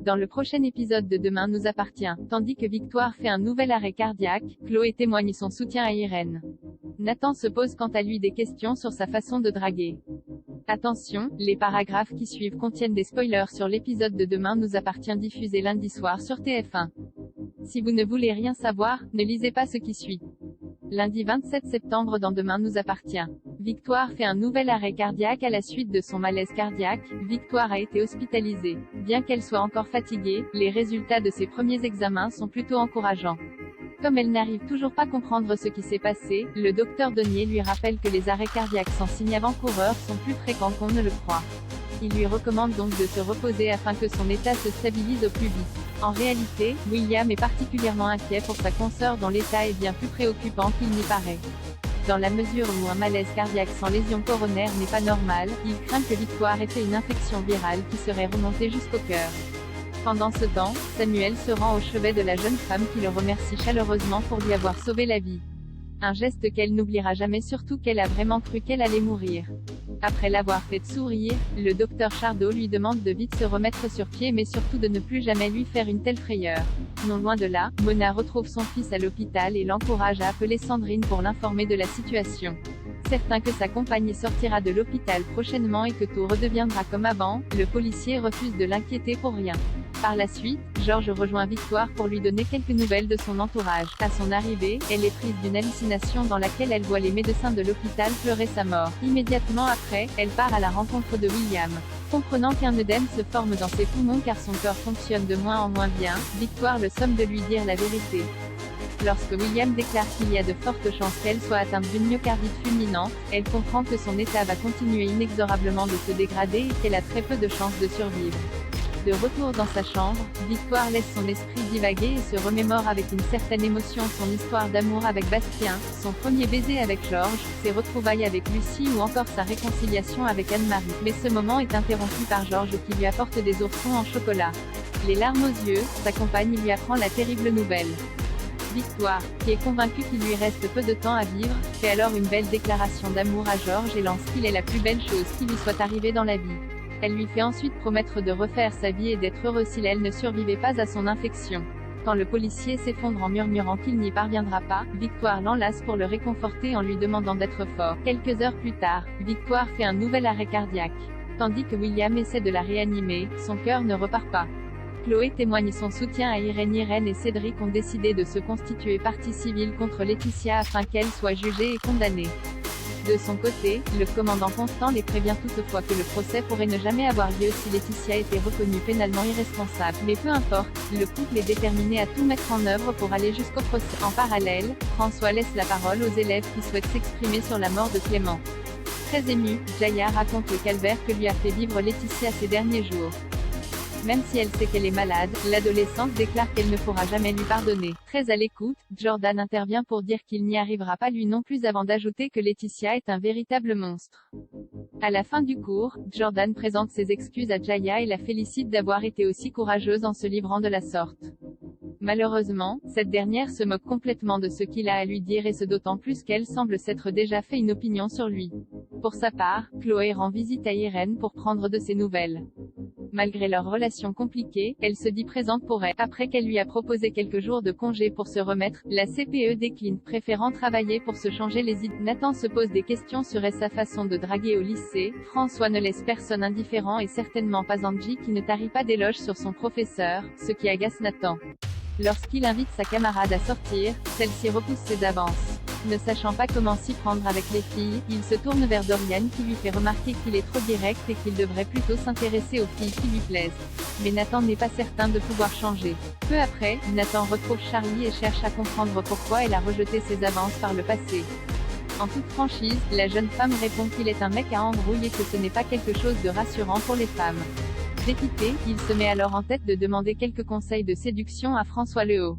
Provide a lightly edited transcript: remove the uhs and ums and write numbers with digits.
Dans le prochain épisode de Demain nous appartient, tandis que Victoire fait un nouvel arrêt cardiaque, Chloé témoigne son soutien à Irène. Nathan se pose quant à lui des questions sur sa façon de draguer. Attention, les paragraphes qui suivent contiennent des spoilers sur l'épisode de Demain nous appartient diffusé lundi soir sur TF1. Si vous ne voulez rien savoir, ne lisez pas ce qui suit. Lundi 27 septembre dans Demain nous appartient. Victoire fait un nouvel arrêt cardiaque à la suite de son malaise cardiaque. Victoire a été hospitalisée. Bien qu'elle soit encore fatiguée, les résultats de ses premiers examens sont plutôt encourageants. Comme elle n'arrive toujours pas à comprendre ce qui s'est passé, le docteur Denier lui rappelle que les arrêts cardiaques sans signe avant-coureur sont plus fréquents qu'on ne le croit. Il lui recommande donc de se reposer afin que son état se stabilise au plus vite. En réalité, William est particulièrement inquiet pour sa consoeur dont l'état est bien plus préoccupant qu'il n'y paraît. Dans la mesure où un malaise cardiaque sans lésion coronaire n'est pas normal, il craint que Victoire ait fait une infection virale qui serait remontée jusqu'au cœur. Pendant ce temps, Samuel se rend au chevet de la jeune femme qui le remercie chaleureusement pour lui avoir sauvé la vie. Un geste qu'elle n'oubliera jamais, surtout qu'elle a vraiment cru qu'elle allait mourir. Après l'avoir fait sourire, le docteur Chardot lui demande de vite se remettre sur pied mais surtout de ne plus jamais lui faire une telle frayeur. Non loin de là, Mona retrouve son fils à l'hôpital et l'encourage à appeler Sandrine pour l'informer de la situation. Certain que sa compagne sortira de l'hôpital prochainement et que tout redeviendra comme avant, le policier refuse de l'inquiéter pour rien. Par la suite, Georges rejoint Victoire pour lui donner quelques nouvelles de son entourage. À son arrivée, elle est prise d'une hallucination dans laquelle elle voit les médecins de l'hôpital pleurer sa mort. Immédiatement après, elle part à la rencontre de William. Comprenant qu'un œdème se forme dans ses poumons car son cœur fonctionne de moins en moins bien, Victoire le somme de lui dire la vérité. Lorsque William déclare qu'il y a de fortes chances qu'elle soit atteinte d'une myocardite fulminante, elle comprend que son état va continuer inexorablement de se dégrader et qu'elle a très peu de chances de survivre. De retour dans sa chambre, Victoire laisse son esprit divaguer et se remémore avec une certaine émotion son histoire d'amour avec Bastien, son premier baiser avec Georges, ses retrouvailles avec Lucie ou encore sa réconciliation avec Anne-Marie. Mais ce moment est interrompu par Georges qui lui apporte des oursons en chocolat. Les larmes aux yeux, sa compagne lui apprend la terrible nouvelle. Victoire, qui est convaincue qu'il lui reste peu de temps à vivre, fait alors une belle déclaration d'amour à Georges et lance qu'il est la plus belle chose qui lui soit arrivée dans la vie. Elle lui fait ensuite promettre de refaire sa vie et d'être heureuse si elle ne survivait pas à son infection. Quand le policier s'effondre en murmurant qu'il n'y parviendra pas, Victoire l'enlace pour le réconforter en lui demandant d'être fort. Quelques heures plus tard, Victoire fait un nouvel arrêt cardiaque. Tandis que William essaie de la réanimer, son cœur ne repart pas. Chloé témoigne son soutien à Irène. Irène et Cédric ont décidé de se constituer partie civile contre Laetitia afin qu'elle soit jugée et condamnée. De son côté, le commandant Constant les prévient toutefois que le procès pourrait ne jamais avoir lieu si Laetitia était reconnue pénalement irresponsable. Mais peu importe, le couple est déterminé à tout mettre en œuvre pour aller jusqu'au procès. En parallèle, François laisse la parole aux élèves qui souhaitent s'exprimer sur la mort de Clément. Très émue, Jaya raconte le calvaire que lui a fait vivre Laetitia ces derniers jours. Même si elle sait qu'elle est malade, l'adolescente déclare qu'elle ne pourra jamais lui pardonner. Très à l'écoute, Jordan intervient pour dire qu'il n'y arrivera pas lui non plus avant d'ajouter que Laetitia est un véritable monstre. À la fin du cours, Jordan présente ses excuses à Jaya et la félicite d'avoir été aussi courageuse en se livrant de la sorte. Malheureusement, cette dernière se moque complètement de ce qu'il a à lui dire et ce d'autant plus qu'elle semble s'être déjà fait une opinion sur lui. Pour sa part, Chloé rend visite à Irène pour prendre de ses nouvelles. Malgré leur relation compliquée, elle se dit présente pour elle. Après qu'elle lui a proposé quelques jours de congé pour se remettre, la CPE décline, préférant travailler pour se changer les idées. Nathan se pose des questions sur sa façon de draguer au lycée. François ne laisse personne indifférent et certainement pas Angie qui ne tarit pas d'éloges sur son professeur, ce qui agace Nathan. Lorsqu'il invite sa camarade à sortir, celle-ci repousse ses avances. Ne sachant pas comment s'y prendre avec les filles, il se tourne vers Dorian qui lui fait remarquer qu'il est trop direct et qu'il devrait plutôt s'intéresser aux filles qui lui plaisent. Mais Nathan n'est pas certain de pouvoir changer. Peu après, Nathan retrouve Charlie et cherche à comprendre pourquoi elle a rejeté ses avances par le passé. En toute franchise, la jeune femme répond qu'il est un mec à embrouille et que ce n'est pas quelque chose de rassurant pour les femmes. Dépité, il se met alors en tête de demander quelques conseils de séduction à François Lehaut.